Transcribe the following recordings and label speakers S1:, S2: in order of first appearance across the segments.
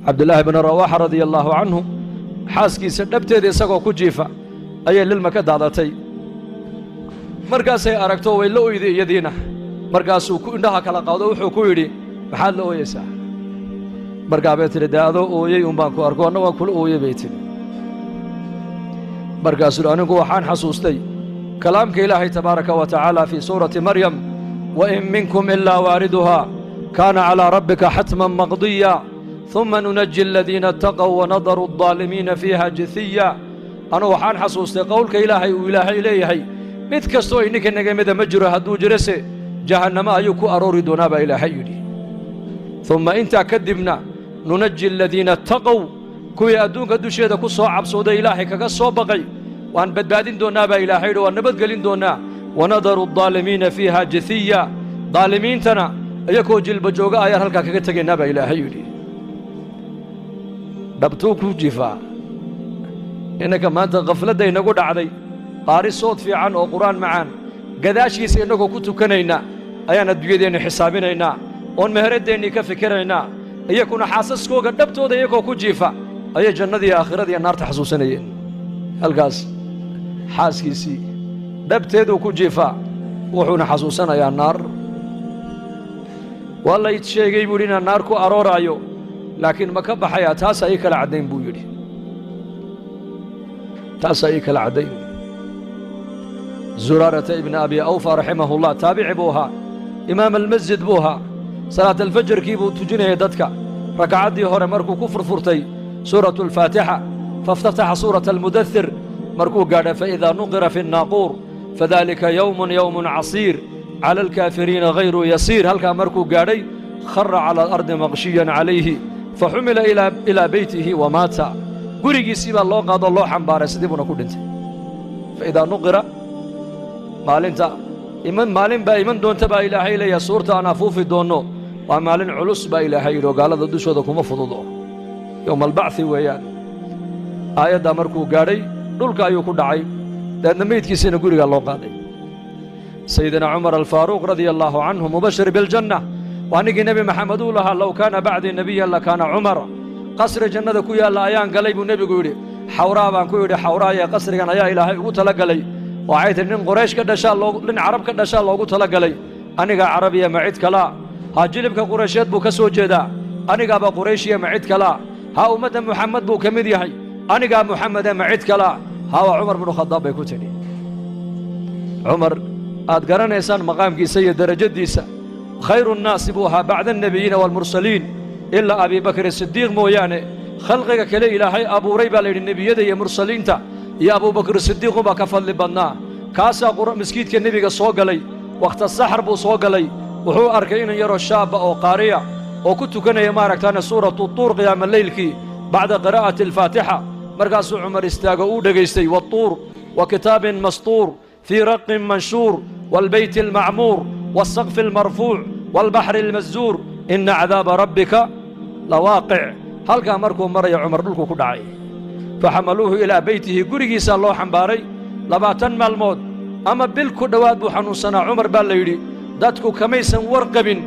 S1: عبد الله بن رواحة رضي الله عنه حاسكي سدبتيدي isagoo ku jiifa ayay lilma ka daadatay markaasay aragto way la ooyday iyadiina markaasuu ku indhaha kala qaado wuxuu ku yidhi maxaad la ooyaysaa markaa bay tidhi dee adoo ooyey unbaan ku arko anna waan kula ooyey bay tidhi markaasuu anigu waxaan xasuustay kalaamka ilaahay tabaaraka wa tacaala fii suurati maryam wain minkum ilaa waariduhaa kaana calaa rabbika xatman maqdiya ثuma nunaji aladiina ataqow wanadaru aldaalimiina fiiha jithiya anugu waxaan xasuustay qowlka ilaahay uu ilaahay leeyahay mid kastoo ininka naga mida ma jiro hadduu jirase jahannamo ayuu ku aroori doonaa baa ilaahay yidhi ثuma intaa kadibna nunaji aladiina ataqow kuwii adduunka dusheeda ku soo cabsooday ilaahay kaga soo baqay waan badbaadin doonnaa baa ilaahay yidhi waan nabadgelin doonnaa wanadaru aldaalimiina fiiha jithiya daalimiintana iyakoo jilba jooga ayaan halkaa kaga tegaynaa baa ilaahay yidhi dhabtuu ku jifaa innaka maanta khafladda inagu dhacday qaari sood fiican oo qur'aan macaan gadaashiisa innagoo ku tukanayna ayaan adduunyadeenni xisaabinaynaa oon meheraddeenni ka fikiraynaa iyakuna xaasaskooga dhabtooda iyagoo ku jiifa ayay jannadii aakhiradiiyo naarta xasuusanayeen halkaas xaaskiisii dhabteeduu ku jiifaa wuxuuna xasuusanayaa naar waa lay sheegay buu yidhi inaan naar ku arooraayo laakiin ma ka baxayaa taasaa ii kala caddayn buu yidhi taasaa ii kala caddayn zuraarata ibna abi awfa raximahullah taabici buu ahaa imaam almasjid buu ahaa salaat alfajarkii buu tujinayay dadka rakacaddii hore markuu ku furfurtay suuratu alfaatixa faaftataxa suurata almudathir markuu gaadha faidaa nuqira fi annaaquur fadalika yowmun casiir cala alkaafiriina hayru yasiir halkaa markuu gaadhay khara cala alardi maqshiyan calayhi faxumila ilaa beytihi wamaata gurigiisii baa loo qaadoo loo xambaaray sidii buuna ku dhintay faidaa nuqira maalin baa iman doonta baa ilaahay leeyahay suurta aan afuufi doonno waa maalin culus baa ilaahay yidhi oo gaalada dushooda kuma fududo yowma albacthi weeyaan aayaddaa markuu gaadhay dhulka ayuu ku dhacay dabeedna meydkiisiina gurigaa loo qaaday sayidina cumar alfaaruuq radia allaahu canhu mubashir biljanna waa ninkii nebi maxamed uu lahaa low kaana bacdii nebiyan lakaana cumar qasri jannada ku yaalla ayaan galay buu nebigu yidhi xawraa baan ku yidhi xawraayee qasrigan ayaa ilaahay ugu tala galay waxay tidhi nin quraysh ka dhashaa nin carab ka dhashaa loogu tala galay anigaa carabiya ma cid kalaa haa jilibka quraysheed buu ka soo jeedaa anigaaba qurayshiya ma cid kalaa haa ummadda muxamed buu ka mid yahay anigaa muxamede ma cid kalaa haa waa cumar binu khadaab bay ku tidhi cumar aad garanaysaan maqaamkiisa iyo derajadiisa khayru nnaasi buu ahaa bacda annebiyiina waalmursaliin ilaa abii bakri sidiiq mooyaane khalqiga kale ilaahay abuuray baa layidhi nebiyada iyo mursaliinta iyo abuubakri sidiiqunbaa ka fadli badnaa kaasaa maskiidka nebiga soo galay wakhta saxar buu soo galay wuxuu arkay inan yaroo shaabba oo qaariya oo ku tukanaya maaragtaane suuratu tuur qiyaama leylkii bacda qiraa'ati alfaatixa markaasuu cumar istaago uu dhegaystay waatuur wa kitaabin mastuur fii raqin manshuur waalbeyti almacmuur waalsaqfi almarfuuc waalbaxri almaszuur ina cadaaba rabbika lawaaqic halkaa markuu maraya cumar dhulku ku dhacay faxamaluuhu ilaa beytihi gurigiisaa loo xambaaray 20 maalmood ama bil ku dhowaad buu xanuunsanaa cumar baa la yidhi dadku kamaysan warqabin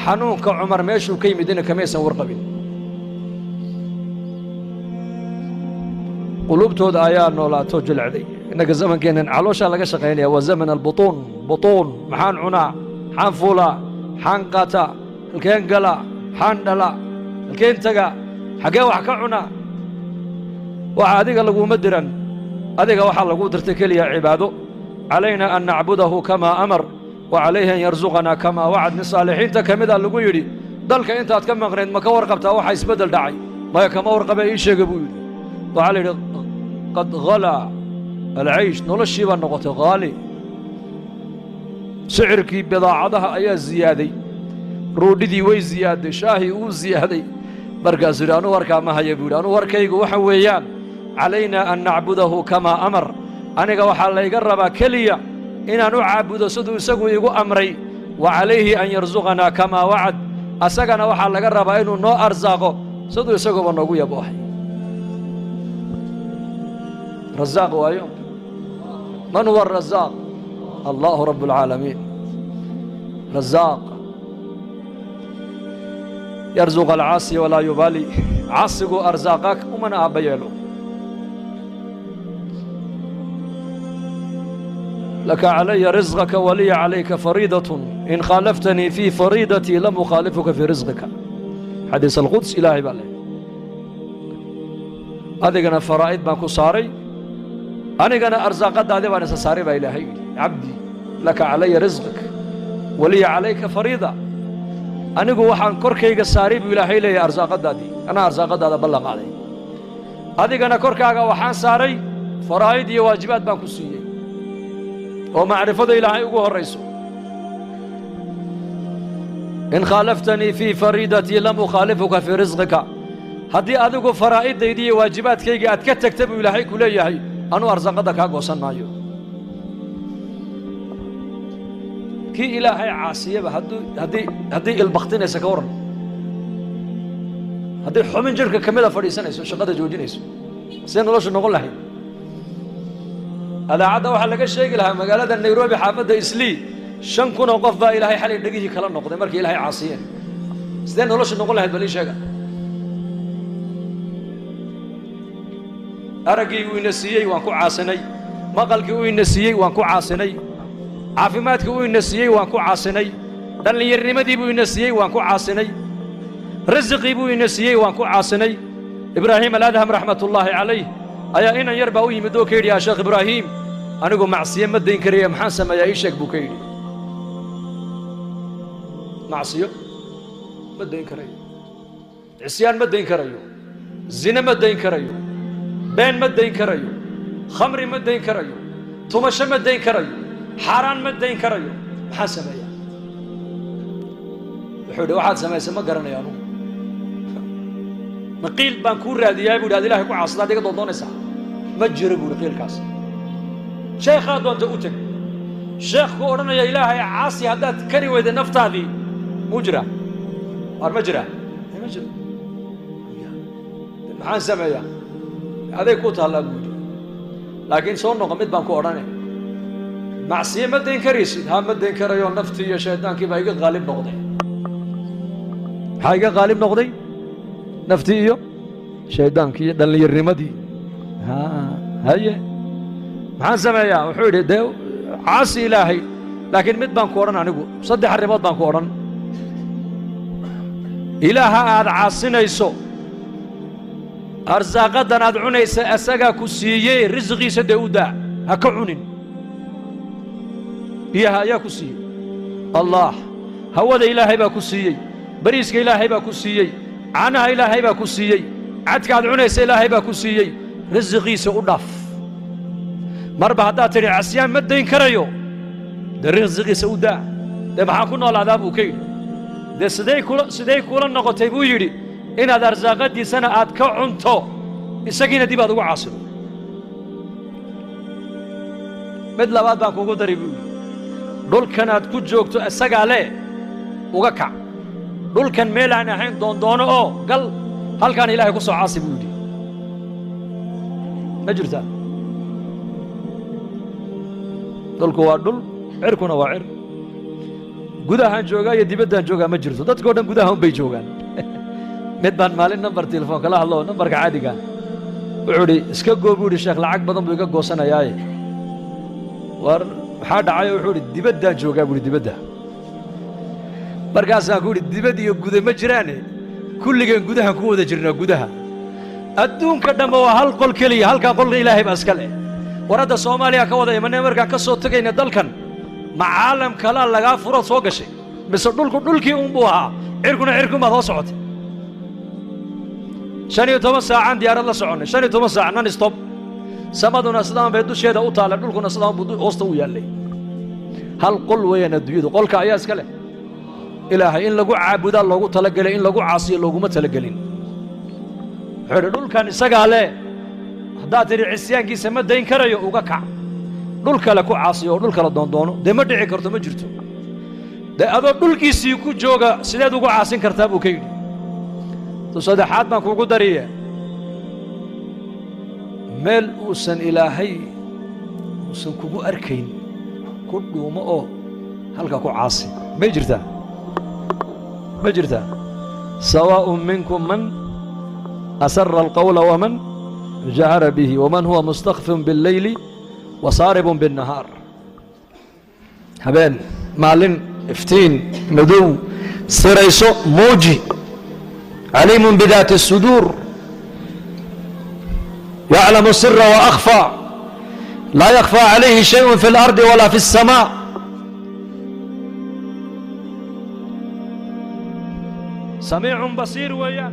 S1: xanuunka cumar meeshuu ka yimidina kamaysan warqabin qulubtooda ayaa noolaato jilcday innaka zamankeennan calooshaa laga shaqaynaya waa zaman albutuun maxaan cunaa maxaan fuulaa maxaan qaataa halkeen galaa maxaan dhalaa halkeen tagaa xaggee wax ka cunaa waxa adiga laguma diran adiga waxaa lagu dirtay keliya cibaado calayna an nacbudahu kamaa amar wa calayhi an yarsuqanaa kamaa wacad nin saalixiinta ka mida lagu yidhi dalka intaad ka maqnayd ma ka warqabtaa waxa isbeddel dhacay maya kama warqabe ii sheega buu yidhi waxaa la yidhi qad halaa alcaysh noloshii baa noqotay haali sicirkii bidaacadaha ayaa ziyaaday ruudhidii way ziyaaday shaahii uu ziyaaday markaasuu yidhi anuu warkaa ma haya buu yidhi anuu warkaygu waxa weeyaan calaynaa an nacbudahu kamaa amar aniga waxaa layga rabaa keliya inaan u caabudo siduu isagu igu amray wa calayhi an yarsuqanaa kamaa wacad asagana waxaa laga rabaa inuu noo arsaaqo siduu isaguba noogu yaboohay razaaq waayo man huwa arazaaq allahu rabb alcaalamiin razaaq يرزق العاصي ولا يبالي عاصق أرزاقك ومن أبيله لك علي رزقك ولي عليك فريضة إن خالفتني في فريضتي لم أخالفك في رزقك حديث القدس إلهي بالله أدينا فرائض ما كساري أنا جنا أرزاق هذا وأنا ساري بإلهي عبدي لك علي رزقك ولي عليك فريضة أنا جو وحن كركي جساري بإلهي لي أرزاق هذا أنا أرزاق هذا بلغ علي أدينا كركي وحن ساري فرائض واجبات ما كسية ومعرفة إلهي وجوه الرئيس إن خالفتني في فريضتي لم أخالفك في رزقك هدي أدوكو فرائض دي واجبات كي أتكتك تبو إلهي كلي هي أنو أرزاقك هاقوصن مايو كي إلهي عاصية هدي البختين يسكورن هدي حمين جرك كميلة فريسان يسو شقادة جوجين يسو سين الله نقول لحين هذا عادة واحد لقى الشيء لها مقالة النيروبي حافظة إسلي شن كنا وقف إلهي حالي دقيقي كلام نقطة مركي إلهي عاصيين سين الله نقول لحين بلي شيء أرقي وينسيي وانكو عاصني مقلك وينسيي وانكو عاصني عافماتك وينسيي وانكو عاصني دلني الرمدي وينسيي وانكو عاصني رزقي وينسيي وانكو عاصني إبراهيم الأدهم رحمة الله عليه أيا إنا يربا ويمدو كيري يا شيخ إبراهيم أنا قو معصية مدين كريم حاسم يا إيشك بوكيري معصية مدين كريم عصيان مدين كريم زنا مدين كريم بين مدين كريو خمر مدين كريو تمشى مدين كريو حرام مدين كريو حسب يا وحده واحد سما يسمى قرن يا نو نقيل بانكور هذه يا ابو الله يكون عصلا ديك دونيسا ما جربوا نقيل كاس شيخ هذا انت اوتك شيخ قولنا يا الهي عاصي هذا كري ويد نفط هذه مجرى مجرى مجرى حسب يا هذا يكون هلا بودي لكن صون نقمت بانكو أراني معصية ما دين كريس هم ما دين كريون نفتي يا شيطان كيف هيك غالب نقضي هيك غالب نقضي نفتي يو شيطان كي دل يرمدي هي مع الزمايا وحولي ده عاصي إلهي لكن مد بانكو أران عنقو صدق الرباط بانكو أران إله هذا عاصينا يسوع أرزاقنا ندعوني أسجى كسية رزقي سدودا هكعنين يا كسية الله هو ذا إلهي بكسية بريسك إلهي بكسية عنها إلهي بكسية عدك ندعوني إلهي بكسية رزقي سأضاف مربع داتري عسيان مدين كريو ده رزقي سأودا ده محاكونا العذاب وكيل ده سدي كولا نقطة بويري إن هذا رزاقات دي سنة أتكعنتو إساقين دي بعد وعاصر مثل بعد بانكو قدري بيو دول كانت كجوكتو أساق عليه وغاكع دول كان ميلان حين دونو قال هل كان إلهي قصو عاصي بيودي نجرتا دول كوار دول عركونا وعر قدها جوغا يدي بدها جوغا مجرتو دات قودن قدها هم بي جوغان مدبان مالين نمبر تليفون كلا الله نمبر عادي كان وعودي اسكا غوبودي شيخ لعق بدن بو iga goosanayay war waxa dhacay wuxuu dibadda jooga buu dibadda markaas aan ku dibadda iyo gudaha ma jiraan kulligeen gudaha ku wada jirnaa gudaha adduunka dhamma waa hal qol kaliya halka qol Ilaahay ba iska leh warada Soomaaliya ka wada imanay marka ka soo tagayna dalkan macaalam kala laga furo soo gashay mise dhulkii buu ahaa cirku ma soo socotay 15 ساعة ديار الله سعوني 15 ساعة نان ستوب سمادنا صدام بيدو شيدا او طالع دولكنا صدام بدو هوستو يالي هل قل وين ادويدو قولك ايا اسكله الهي ان لغو عابدا لوغو تلغلي ان لغو عاصي لوغو ما تلغلين خير دولكان اسغا له hadaa tiri cisyaankiisa ma dayn karayo uga kac dhulka la ku caasiyo dhulka la doondoono de ma dhici karto ma jirto de adoo dhulkiisii ku jooga sideed ugu caasin kartaa buu ka yidhi تصدحات ما كوكو دارية ميل وسن إلهي وسن كوكو أركين كله ما هلكا كو عاصي ما يجرتا سواء منكم من أسر القول ومن جهر به ومن هو مستخف بالليل وصارب بالنهار. habeen maalin iftiin madow sirayso muuji عليم بذات الصدور يعلم السر وأخفى لا يخفى عليه شيء في الأرض ولا في السماء. سميع بصير ويا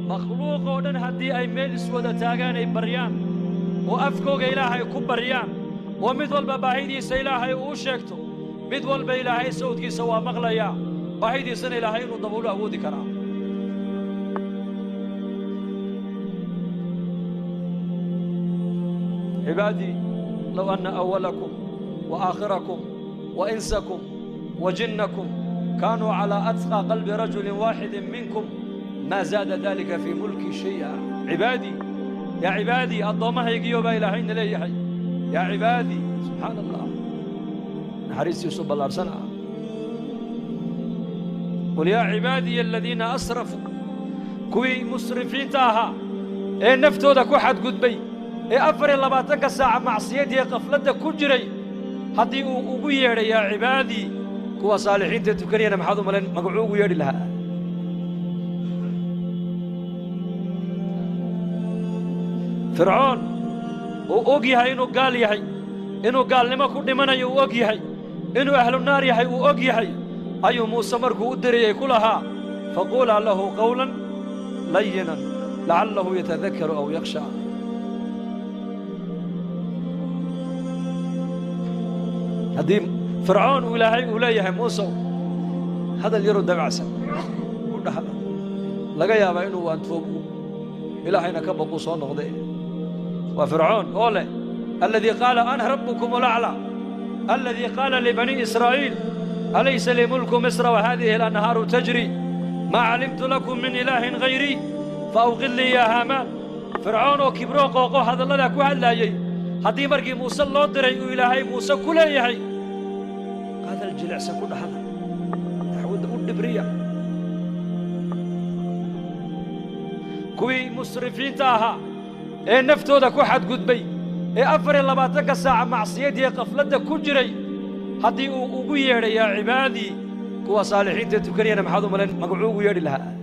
S1: مخلوق ودن هدي أي ميل سودا تاغان أي بريان وأفكوغ إلهي كبريان ومثل بباهيدي سيلاهي وشيكتو مثل بإلهي سودكي سوا مغليا باهيدي سن إلهي نضبولو أودي كرام. عبادي لو أن أولكم وآخركم وإنسكم وجنكم كانوا على أتقى قلب رجل واحد منكم ما زاد ذلك في ملكي شيئا. عبادي يا عبادي الضومه يجيوبا إلى حين ليحي يا عبادي سبحان الله نحريس يوسف الأرسنة. قل يا عبادي الذين أسرفوا كوي مسرفين تاها إيه نفتو ذا كوحد قدبي إيه أفر اللباتك الساعة معصيتي قفلتك كجري هدي أقوير يا عبادي كوا صالحين تتكرين محاضو ملين مقعوق ويري لها. فرعون وأوجيها إنه قال يحي إنه قال لما كنت منا يوجيها إنه أهل النار يحي وأوجيها أيو موسى مركو أدري كلها فقول له قولا لينا لعله يتذكر أو يخشى. هدي فرعون ولايه موسى هذا اللي يرد بعسا قلنا هذا لقى يا بينه وأنت فوق إلهينا كبقوا صون غضي. وفرعون أولى الذي قال أنا ربكم الأعلى الذي قال لبني إسرائيل أليس لي ملك مصر وهذه الأنهار تجري ما علمت لكم من إله غيري فأوقظ لي يا هامان. فرعون وكبروا قوقو هذا الله لك واحد لا يجي هدي مرقي موسى الله دري إلهي موسى كل يحي هذا الجلع سكون هذا تعود دبرية كوي مسرفين تاها إيه نفتو ذا كوحد قدبي إيه أفر اللباتك الساعة معصيتي قفلتك كجري هدي أقوير يا عبادي كوا صالحين تتكرين محاضو ملين مقعوق ويري لها.